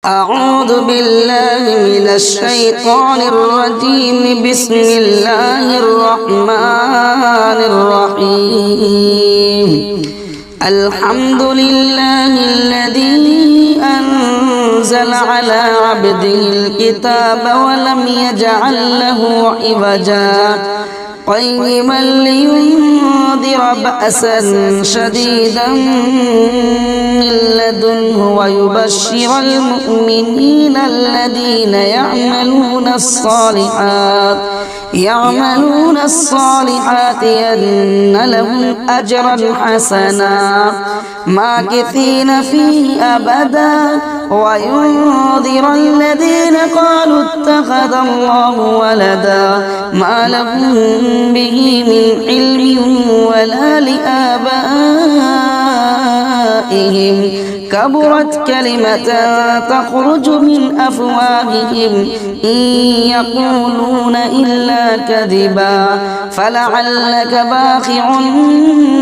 أعوذ بالله من الشيطان الرجيم. بسم الله الرحمن الرحيم. الحمد لله الذي أنزل على عبده الكتاب ولم يجعل له عوجا قيما لينذر بأسا شديدا من لدنه ويبشر المؤمنين الذين يعملون الصالحات أن لهم أجرا حسنا ماكثين فيه أبدا وينذر الذين قالوا اتخذ الله ولدا ما لهم به من علم ولا لآبائهم كبرت كلمة تخرج من أفواههم إن يقولون إلا كذبا فلعلك باخع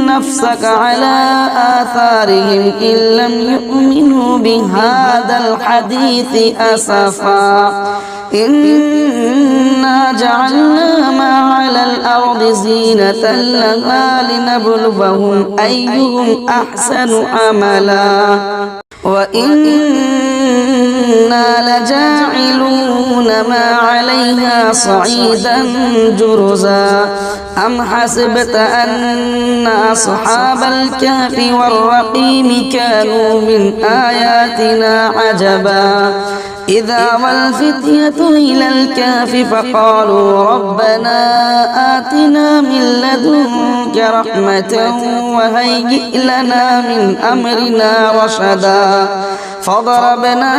نفسك على آثارهم إن لم يؤمنوا بهذا الحديث أسفا إنا جعلنا ما على الأرض زينة لها لنبلوهم أيهم أحسن عملا وإنا لجاعلون ما عليها صعيدا جرزا أم حسبت أن أصحاب الكهف والرقيم كانوا من آياتنا عجبا إذا والفتية إلى الكهف فقالوا ربنا آتنا من لدنك رحمة وهيئ لنا من أمرنا رشدا فضربنا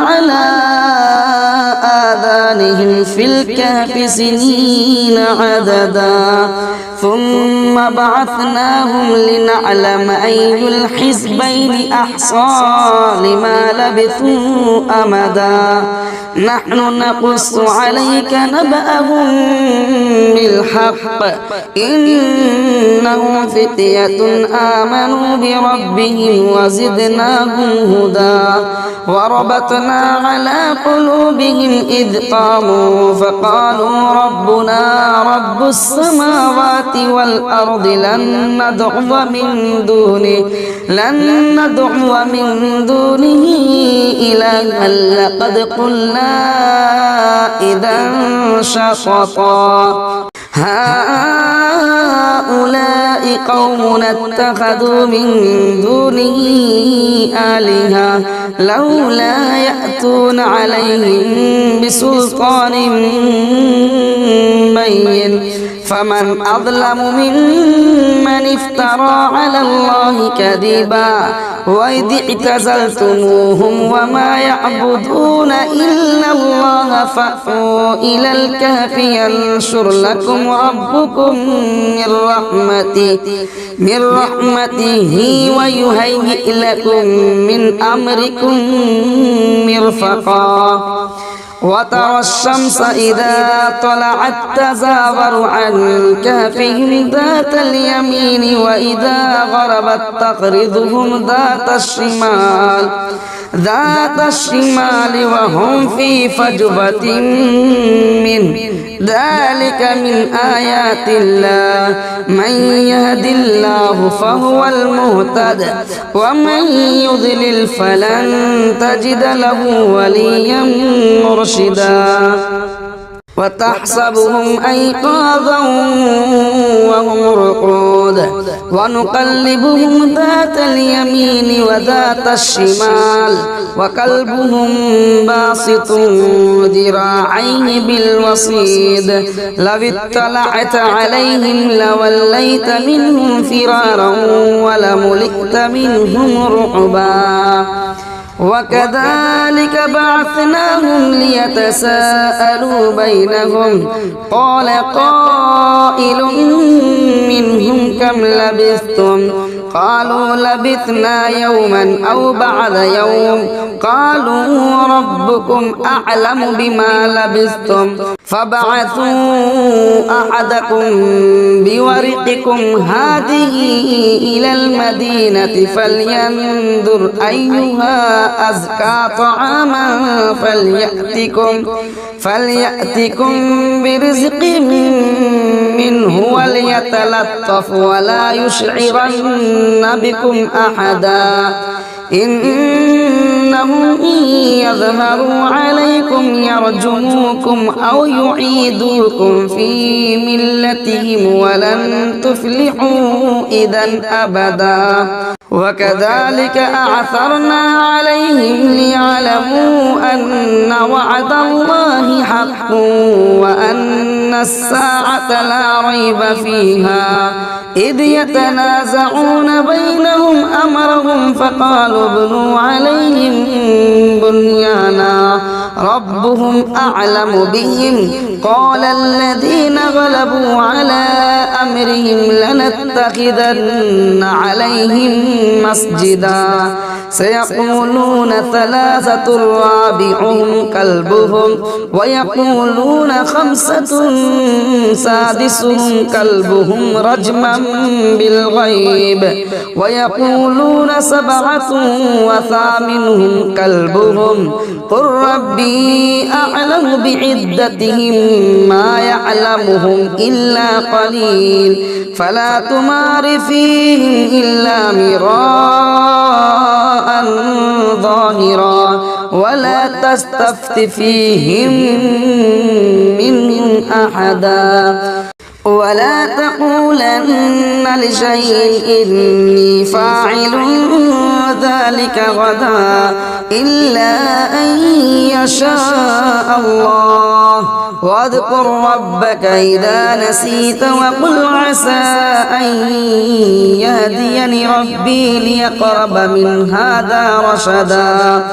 على آذانهم في الكهف سنين عددا ثم بعثناهم لنعلم أي الحزبين أحصى لما لبثوا أمدا نحن نقص عليك نبأهم بالحق إنهم فتية آمنوا بربهم وزدناهم هدى وربطنا على قلوبهم إذ قاموا فقالوا ربنا رب السماوات والأرض لن ندعو من دونه إلها لقد قلنا إذا شططا هؤلاء قوم اتخذوا من دونه آلهة لولا يأتون عليهم بسلطان بين فمن أظلم ممن افترى على الله كذبا وإذ اعتزلتموهم وما يعبدون إلا الله فأووا إلى الكهف ينشر لكم ربكم من رحمته ويهيئ لكم من أمركم مرفقا وترى الشمس إذا طلعت تزاور عن كهفهم ذات اليمين وإذا غربت تقرضهم ذات الشمال وهم في فجوة من ذلك من آيات الله من يهد الله فهو المهتد ومن يضلل فلن تجد له وليا مرشدا وتحسبهم أيقاظا وهم رقود ونقلبهم ذات اليمين وذات الشمال وكلبهم باسط ذراعيه بالوصيد لو اطلعت عليهم لوليت منهم فرارا ولملئت منهم رعبا وكذلك بعثناهم ليتساءلوا بينهم قال قائل منهم كم لبثتم قالوا لبثنا يوما أو بعض يوم قالوا ربكم أعلم بما لبثتم فابعثوا أحدكم بورقكم هذه إلى المدينة فلينظر أيها أزكى طعاما فليأتكم برزق منه وليتلطف ولا يشعرن بكم أحدا إنهم إن يظهروا عليكم يرجموكم أو يعيدوكم في ملتهم ولن تفلحوا إذا أبدا وكذلك أعثرنا عليهم ليعلموا أن وعد الله حق وأن الساعة لا ريب فيها إذ يتنازعون بينهم أمرهم فقالوا ابنوا عليهم بنيانا ربهم أعلم بهم قال الذين غلبوا على أمرهم لنتخذن عليهم مسجدا سيقولون ثلاثة رابعهم كلبهم ويقولون خمسة سادسهم كلبهم رجما بالغيب ويقولون سبعة وثامنهم كلبهم قل ربي أعلم بعدتهم ما يعلمهم إلا قليل فلا تمار فيهم إلا مراء ظاهرا ولا تستفت فيهم منهم أحدا ولا تقولن لشيء إني فاعل ذلك غدا إلا أن يشاء الله واذكر ربك إذا نسيت وقل عسى أن يهديني ربي ليقرب من هذا رشدا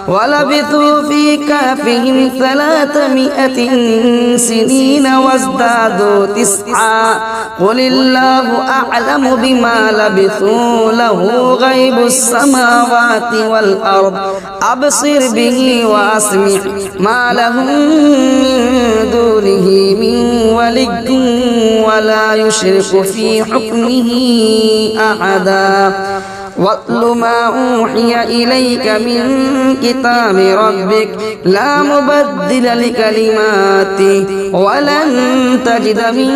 ولبثوا في كهفهم 300 سنين وازدادوا 9 قل الله أعلم بما لبثوا له غيب السماوات والأرض أبصر به وأسمع ما لهم من دونه من ولي ولا يشرك في حكمه أحدا واتل ما أوحي إليك من كتاب ربك لا مبدل لكلماته ولن تجد من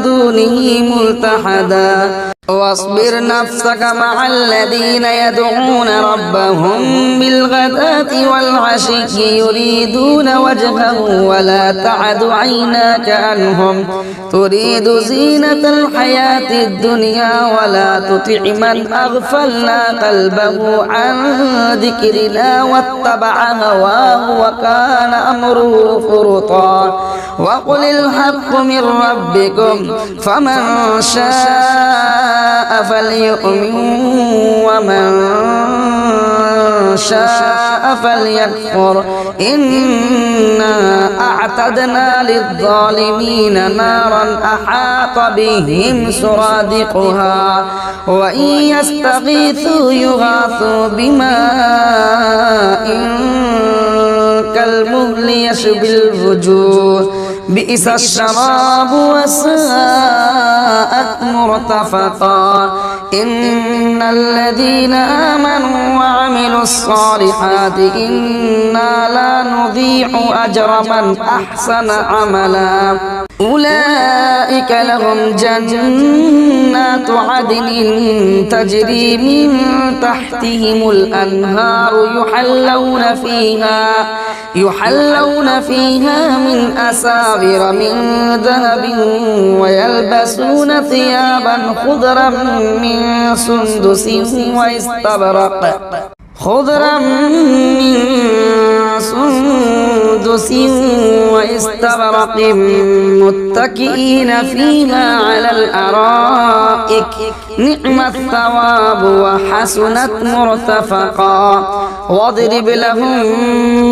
دونه ملتحدا واصبر نفسك مع الذين يدعون ربهم بالغداة والعشي يريدون وجهه ولا تعد عيناك عنهم تريد زينة الحياة الدنيا ولا تطع من أغفلنا قلبه عن ذكرنا واتبع هواه وكان أمره فرطا وقل الحق من ربكم فمن شاء فليؤمن ومن شاء فليكفر إنا أعتدنا للظالمين نارا أحاط بهم سرادقها وإن يستغيثوا يغاثوا بماء كالمهل يشوي الوجوه بئس الشراب وساءت مرتفقا إن الذين آمنوا وعملوا الصالحات إنا لا نضيع أجر من أحسن عملا أولئك لهم جنات عدن تجري من تحتهم الأنهار يحلون فيها من أساور من ذهب ويلبسون ثيابا خضرا من سندس واستبرق متكئين فيها على الأرائك نعم الثواب وحسنت مرتفقا واضرب لهم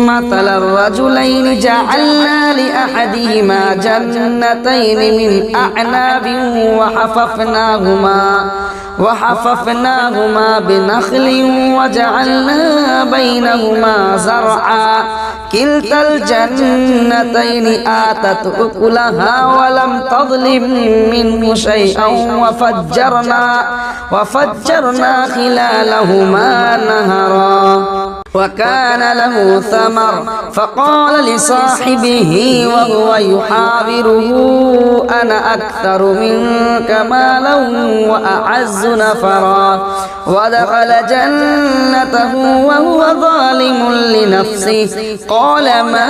مثل الرجلين جعلنا لأحدهما جنتين من أعناب وحففناهما بنخل وجعلنا بينهما زرعا كلتا الجنتين آتت أكلها ولم تظلم منه شيئا وفجرنا خلالهما نهرا وكان له ثمر فقال لصاحبه وهو يحاوره أنا أكثر منك مالا وأعز نفرا ودخل جنته وهو ظالم لنفسه قال ما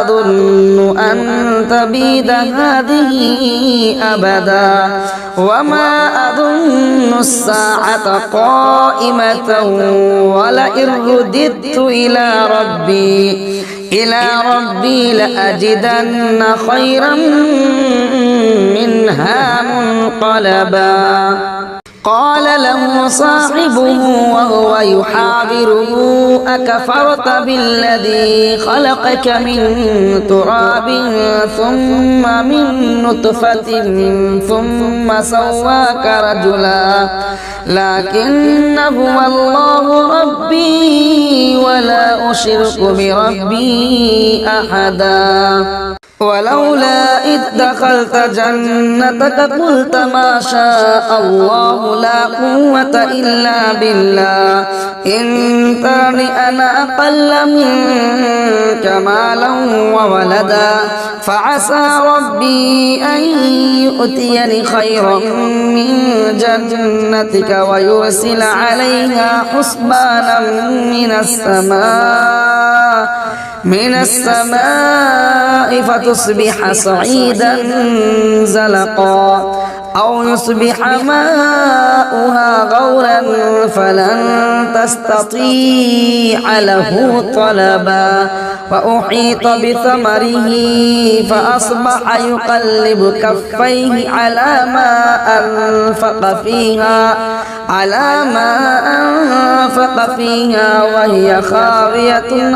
أظن أن تبيد هذه أبدا وما أظن الساعة قائمة ولئن رددت إلى ربي لأجدن خيرا منها منقلبا قال له صاحبه وهو يحاوره أكفرت بالذي خلقك من تراب ثم من نطفة ثم سواك رجلا لكن هو الله ربي ولا أشرك بربي أحدا ولولا إذ دخلت جنتك قلت ما شاء الله لا قوة إلا بالله إن ترني أنا أقل منك مالا وولدا فعسى ربي أن يؤتيني خيرا من جنتك ويرسل عليها حسبانا من السماء فتصبح صعيدا زلقا أو يصبح ماؤها غورا فلن تستطيع له طلبا وأحيط بثمره فأصبح يقلب كفيه على ما أنفق فيها وهي خاوية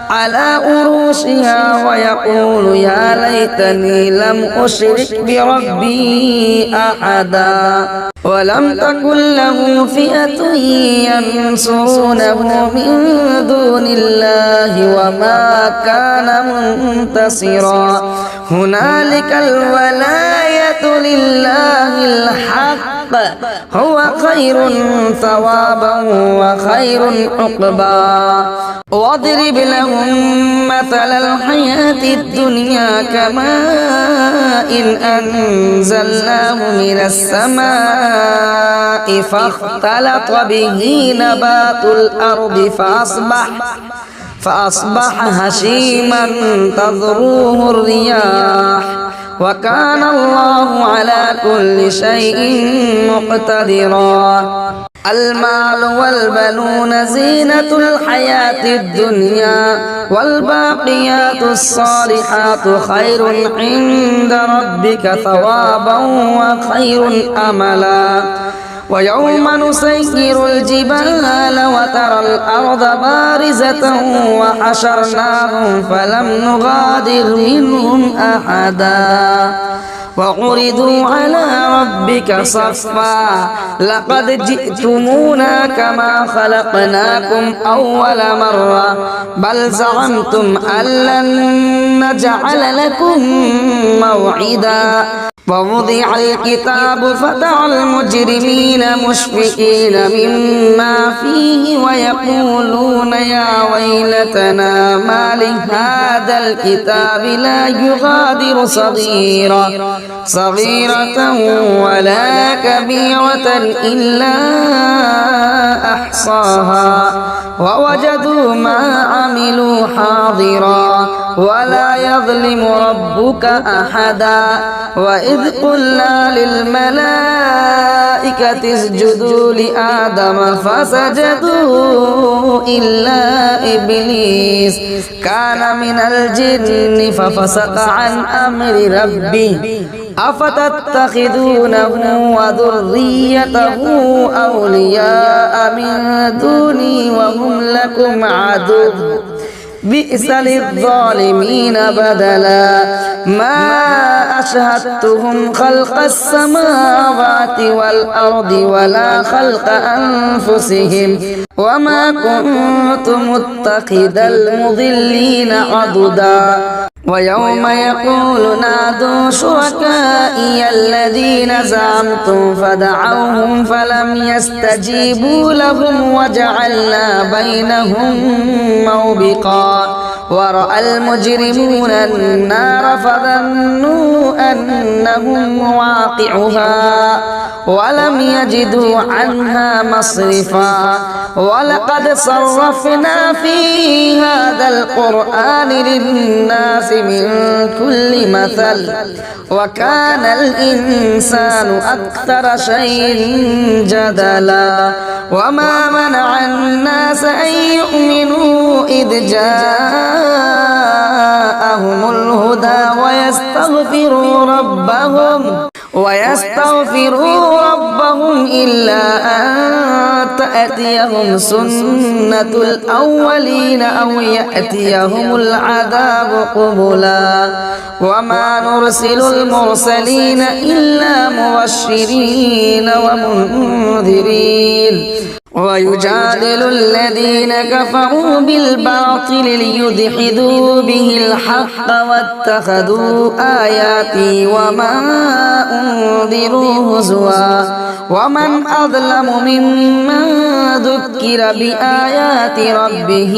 على عروشها ويقول يا ليتني لم أشرك بربي أحدا ولم تكن له فئة ينصرونه من دون الله وما كان منتصرا هنالك الولاية لله الحق هو خير ثوابا وخير عقبا واضرب لهم مثل الحياة الدنيا كماء أنزلناه من السماء فاختلط به نبات الأرض فأصبح هشيما تذروه الرياح وكان الله على كل شيء مقتدرا المال والبنون زينة الحياة الدنيا والباقيات الصالحات خير عند ربك ثوابا وخير أملا ويوم نسير الجبال وترى الأرض بارزة وحشرناهم فلم نغادر منهم أحدا وعرضوا على ربك صفا لقد جئتمونا كما خلقناكم أول مرة بل زعمتم أن لن نجعل لكم موعدا ووضع الكتاب فترى المجرمين مشفقين مما فيه ويقولون يا ويلتنا ما لهذا الكتاب لا يغادر صغيرة ولا كبيرة إلا أحصاها ووجدوا ما عملوا حاضرا ولا يظلم ربك أحدا وإذ قلنا للملائكة اسجدوا لآدم فسجدوا إلا إبليس كان من الجن ففسق عن أمر ربه أفتتخذونه وذريته أولياء من دوني وهم لكم عدو بئس للظالمين بدلا ما أشهدتهم خلق السماوات والأرض ولا خلق أنفسهم وما كنت متخذ المضلين عضدا ويوم يقول نادوا شركائي الذين زعمتم فدعوهم فلم يستجيبوا لهم وجعلنا بينهم موبقا ورأى المجرمون النار فظنوا أنهم مواقعها ولم يجدوا عنها مصرفا ولقد صرفنا في هذا القرآن للناس من كل مثل وكان الإنسان أكثر شيء جدلا وما منع الناس أن يؤمنوا إذ جاءهم الهدى ويستغفروا ربهم إلا أن تأتيهم سنة الأولين أو يأتيهم العذاب قبلا وما نرسل المرسلين إلا مبشرين ومنذرين ويجادل الذين كفروا بالباطل ليدحضوا به الحق واتخذوا آياتي وما أنذروا هزوا ومن أظلم ممن ذكر بآيات ربه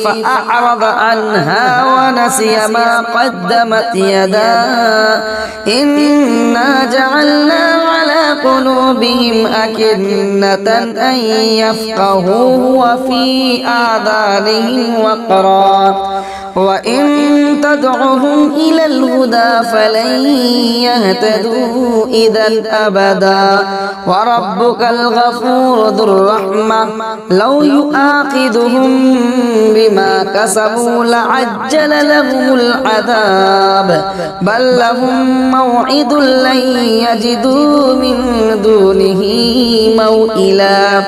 فأعرض عنها ونسي ما قدمت يداه إنا جعلنا على قلوبهم أكنة أن يفقهوه وفي آذانهم وقرا وإن تدعهم إلى الهدى فلن يهتدوا إذا أبدا وربك الغفور ذو الرحمة لو يؤاخذهم بما كسبوا لعجل لهم العذاب بل لهم موعد لن يجدوا من دونه موئلا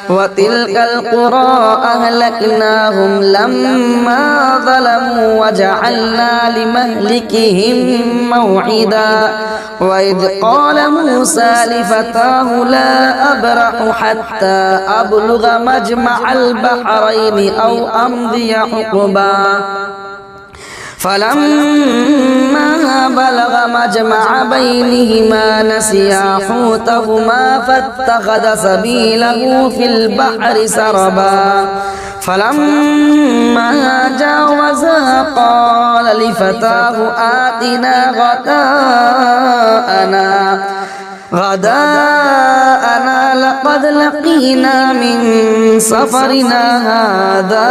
وتلك القرى أهلكناهم لما ظلموا وجعلنا لمهلكهم موعدا وإذ قال موسى لفتاه لا أبرح حتى أبلغ مجمع البحرين أو أمضي حقبا فلما بلغ مجمع بينهما نسيا حوتهما فاتخذ سبيله في البحر سربا فلما جاوزا قال لفتاه آتنا غداءنا لقد لقينا من سفرنا هذا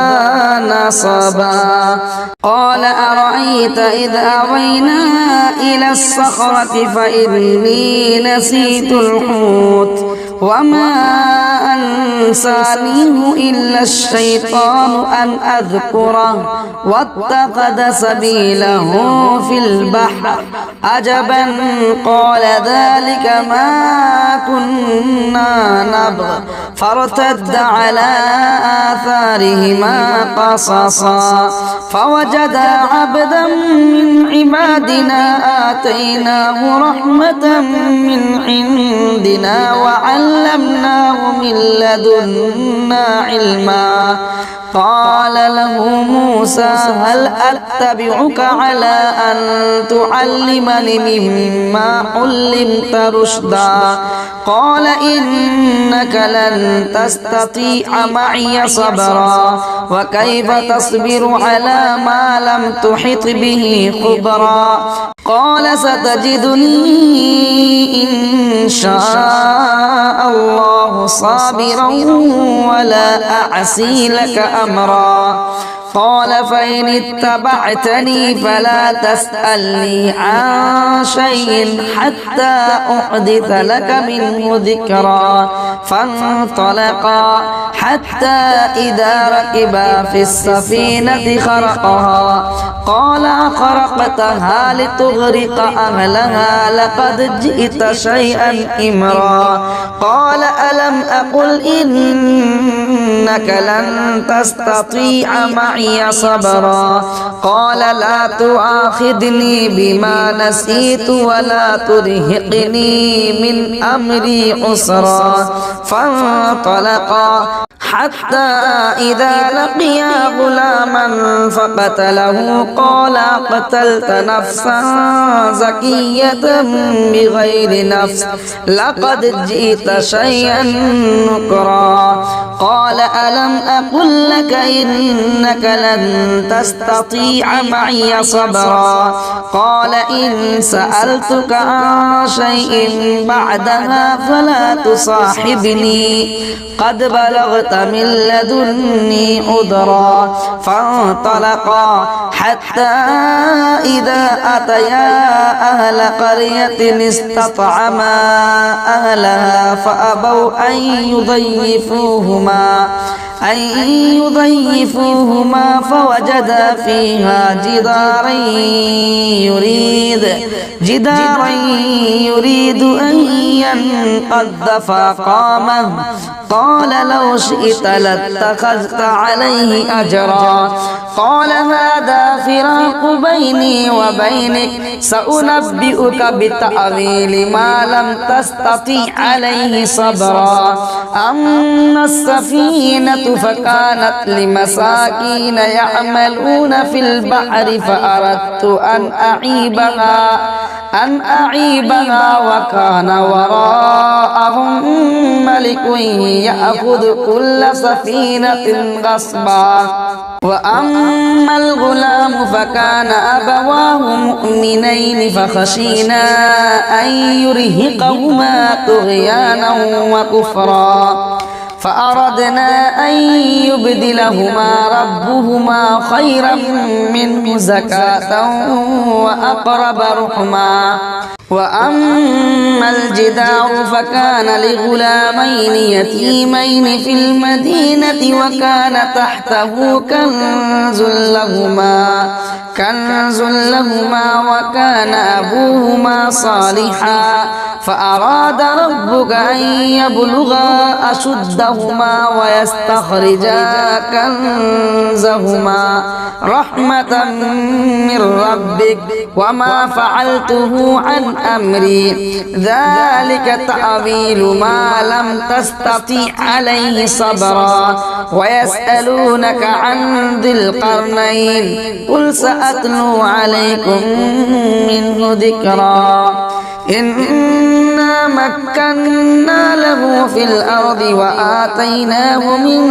نصبا قال أرأيت إذ أوينا إلى الصخرة فإني نسيت الحوت وما أنسانيه إلا الشيطان أن أذكره واتخذ سبيله في البحر عجبا قال ذلك ما كنا نبغ فارتد على آثارهما قصصا فوجدا عبدا من عبادنا آتيناه رحمة من عندنا وعلمناه من لدنا علما قال له موسى هل أتبعك على أن تعلمني مما علمت رشدا قال إنك لن تستطيع معي صبرا وكيف تصبر على ما لم تحط به خبرا قال ستجدني إن شاء الله صابرا ولا أعصي لك أمرا قال فإن اتبعتني فلا تسألني عن شيء حتى أحدث لك منه ذكرا فانطلقا حتى إذا ركبا في السفينة خرقها قال أخرقتها لتغرق أهلها لقد جئت شيئا إمرا قال ألم أقل إنك لن تستطيع معي معي صبرا قال لا تؤاخذني بما نسيت ولا ترهقني من أمري عسرا فانطلقا حتى إذا لقيا غلاما فقتله قال قتلت نفسا زكية بغير نفس لقد جئت شيئا نكرا قال ألم أقل لك إنك لن تستطيع معي صبرا قال إن سألتك عن شيء بعدها فلا تصاحبني قد بلغت من لدني عذرا فانطلقا حتى إذا أتيا أهل قرية استطعما أهلها فأبوا أن يضيفوهما فوجدا فيها جدارا يريد أن ينقض فقامه قال لو شئت لاتخذت عليه أجرا قال هذا فراق بيني وبينك سأنبئك بتأويل ما لم تستطيع عليه صبرا أما السفينة فكانت لمساكين يعملون في البحر فأردت أن أعيبها وكان وراءهم ملك يأخذ كل سفينة غصبا وأما الغلام فكان أبواه مؤمنين فخشينا أن يرهقهما طغيانا وكفرا فأردنا أن يبدلهما ربهما خيرا منه زكاة وأقرب رحما وأما الجدار فكان لغلامين يتيمين في المدينة وكان تحته كنز لهما وكان أبوهما صالحا فأراد ربك أن يبلغا أشدهما ويستخرجا كنزهما رحمة من ربك وما فعلته عن أمري ذلك تأويل ما لم تستطيع عليه صبرا ويسألونك عن ذي القرنين قل سأتلو عليكم منه ذكرا إنا مكنا له في الأرض وآتيناه من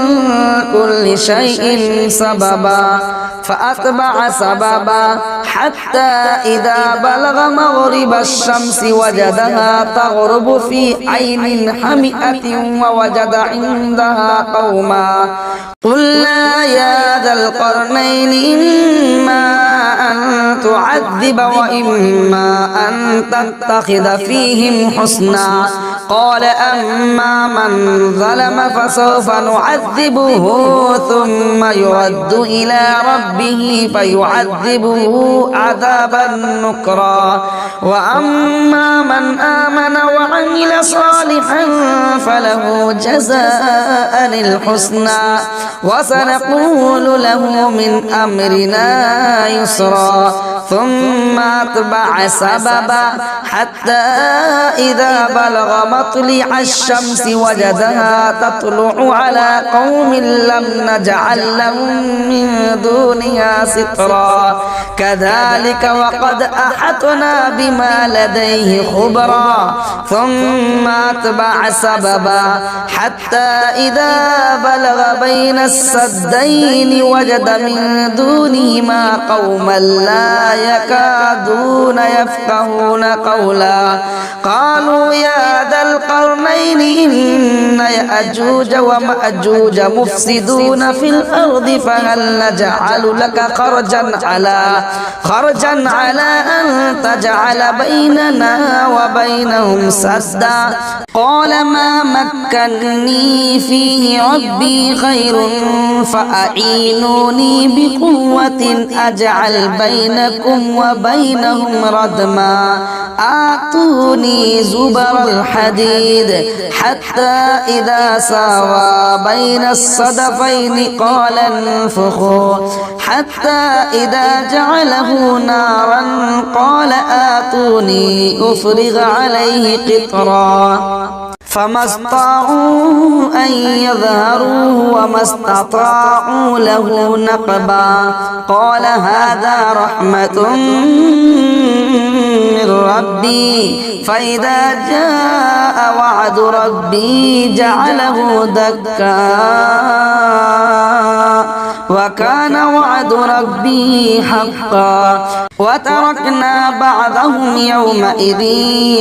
كل شيء سببا فأتبع سببا حتى إذا بلغ مغرب الشمس وجدها تغرب في عين حمئة ووجد عندها قوما قلنا يا ذا القرنين إما أن تعذب وإما أن تتخذ فيهم حسنا قال أما من ظلم فسوف نعذبه ثم يرد إلى ربه فيعذبه عذابا نكرا وأما من آمن وعمل صالحا فله جزاء الحسنى وسنقول له من أمرنا يسرا ثم أتبع سببا حتى إذا بلغ مطلع الشمس وجدها تطلع على قوم لم نجعل لهم من دونها سترا كذلك وقد أحطنا بما لديه خبرا ثم أتبع سببا حتى إذا بلغ بين السدين وجد من دونهما قوما لا يكادون يفقهون قولا قالوا يا ذا القرنين إن يأجوج ومأجوج مفسدون في الأرض فهل نجعل لك خرجا على أن تجعل بيننا وبينهم سدا قال ما مكنني فيه ربي خير فأعينوني بقوة أجعل بينكم بينكم وبينهم ردما آتوني زبر الحديد حتى إذا ساوى بين الصدفين قال انفخوا حتى إذا جعله نارا قال آتوني أفرغ عليه قطرا فما استطاعوا أن يظهروه وما استطاعوا له نقبا قال هذا رحمة من ربي فإذا جاء وعد ربي جعله دكا وكان وعد ربي حقا وتركنا بعضهم يومئذ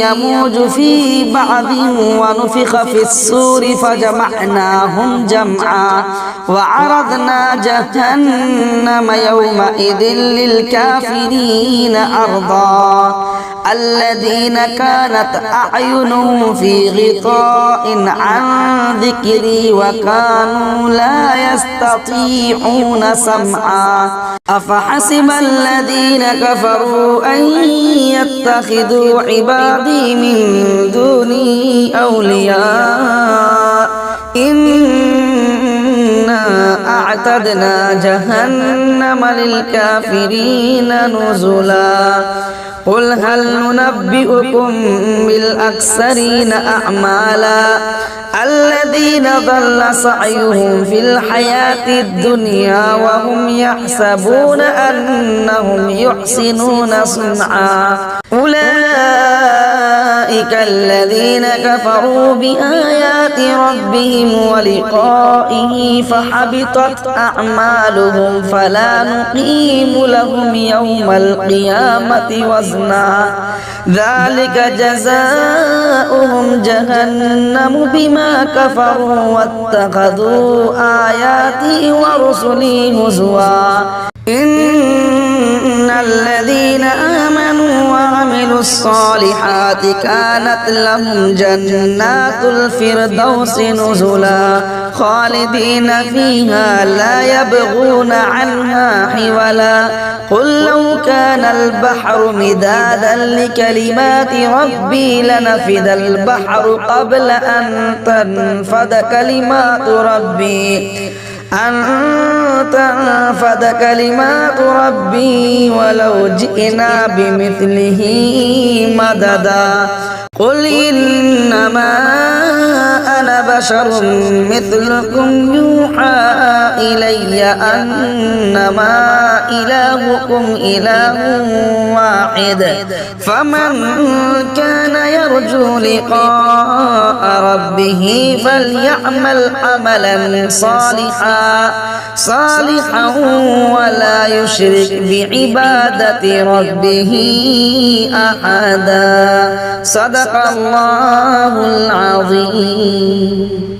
يموج في بعض ونفخ في الصور فجمعناهم جمعا وعرضنا جهنم يومئذ للكافرين عرضا الذين كانت أعينهم في غطاء عن ذكري وكانوا لا يستطيعون سمعا أفحسب الذين كفروا أن يتخذوا عبادي من دوني أولياء إنا أعتدنا جهنم للكافرين نزلا قل هل ننبئكم بالأخسرين أعمالا الذين ضل سعيهم في الحياة الدنيا وهم يحسبون أنهم يحسنون صنعا أولئك الذين كفروا بآيات ربهم ولقائه فحبطت أعمالهم فلا نقيم لهم يوم القيامة وزنا ذلك جزاؤهم جهنم بما كفروا واتخذوا آياتي ورسلي هزوا إن الذين آمنوا وعملوا الصالحات كانت لهم جنات الفردوس نزلا خالدين فيها لا يبغون عنها حولا قل لو كان البحر مدادا لكلمات ربي لنفد البحر قبل أن تنفد كلمات ربي ولو جئنا بمثله مددا قل إنما أنا بشر مثلكم يوحى إلي أنما إلهكم إله واحد فمن كان يرجو لقاء ربه فليعمل عملا صالحا ولا يشرك بعبادة ربه أحدا صدق الله العظيم.